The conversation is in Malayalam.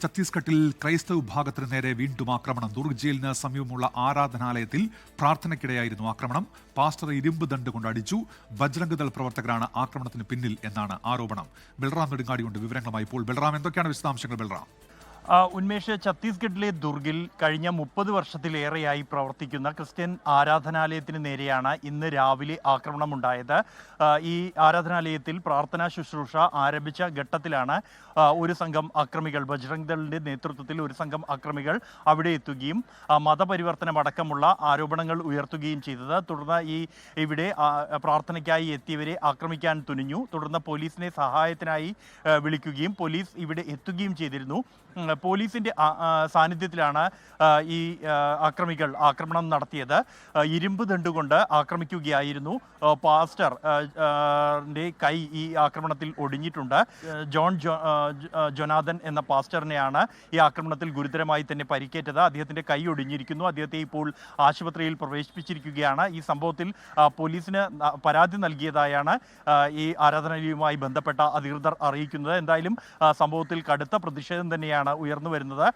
ഛത്തീസ്ഗഡിൽ ക്രൈസ്തവ വിഭാഗത്തിന് നേരെ വീണ്ടും ആക്രമണം. ദുർഗ് ജയിലിന് സമീപമുള്ള ആരാധനാലയത്തിൽ പ്രാർത്ഥനയ്ക്കിടെയായിരുന്നു ആക്രമണം. പാസ്റ്റർ ഇരുമ്പ് ദണ്ട് കൊണ്ട് അടിച്ചു. ബജ്രംഗ് ദൾ പ്രവർത്തകരാണ് ആക്രമണത്തിന് പിന്നിൽ എന്നാണ് ആരോപണം. ബൽറാം നെടുങ്ങാടിയുണ്ട് വിവരങ്ങളുമായി. ഇപ്പോൾ ബൽറാം, എന്തൊക്കെയാണ് വിശദാംശങ്ങൾ? ബൽറാം. ഉന്മേഷ്, ഛത്തീസ്ഗഡിലെ ദുർഗിൽ കഴിഞ്ഞ 30 വർഷത്തിലേറെയായി പ്രവർത്തിക്കുന്ന ക്രിസ്ത്യൻ ആരാധനാലയത്തിന് നേരെയാണ് ഇന്ന് രാവിലെ ആക്രമണമുണ്ടായത്. ഈ ആരാധനാലയത്തിൽ പ്രാർത്ഥനാ ശുശ്രൂഷ ആരംഭിച്ച ഘട്ടത്തിലാണ് ഒരു സംഘം അക്രമികൾ, ബജ്രംഗ് ദളിന്റെ നേതൃത്വത്തിൽ ഒരു സംഘം അക്രമികൾ അവിടെ എത്തുകയും മതപരിവർത്തനമടക്കമുള്ള ആരോപണങ്ങൾ ഉയർത്തുകയും ചെയ്തത്. തുടർന്ന് ഇവിടെ പ്രാർത്ഥനയ്ക്കായി എത്തിയവരെ ആക്രമിക്കാൻ തുനിഞ്ഞു. തുടർന്ന് പോലീസിനെ സഹായത്തിനായി വിളിക്കുകയും പോലീസ് ഇവിടെ എത്തുകയും ചെയ്തിരുന്നു. പോലീസിന്റെ സാന്നിധ്യത്തിലാണ് ഈ അക്രമികൾ ആക്രമണം നടത്തിയത്. ഇരുമ്പ് ദണ്ടുകൊണ്ട് ആക്രമിക്കുകയായിരുന്നു. പാസ്റ്റർ കൈ ഈ ആക്രമണത്തിൽ ഒടിഞ്ഞിട്ടുണ്ട്. ജോനാഥൻ എന്ന പാസ്റ്ററിനെയാണ് ഈ ആക്രമണത്തിൽ ഗുരുതരമായി തന്നെ പരിക്കേറ്റത്. അദ്ദേഹത്തിന്റെ കൈ ഒടിഞ്ഞിരിക്കുന്നു. അദ്ദേഹത്തെ ഇപ്പോൾ ആശുപത്രിയിൽ പ്രവേശിപ്പിച്ചിരിക്കുകയാണ്. ഈ സംഭവത്തിൽ പോലീസിന് പരാതി നൽകിയതായാണ് ഈ ആരാധനാലയവുമായി ബന്ധപ്പെട്ട അധികൃതർ അറിയിക്കുന്നത്. എന്തായാലും സംഭവത്തിൽ കടുത്ത പ്രതിഷേധം തന്നെയാണ് ഉയർന്നു വരുന്നത്.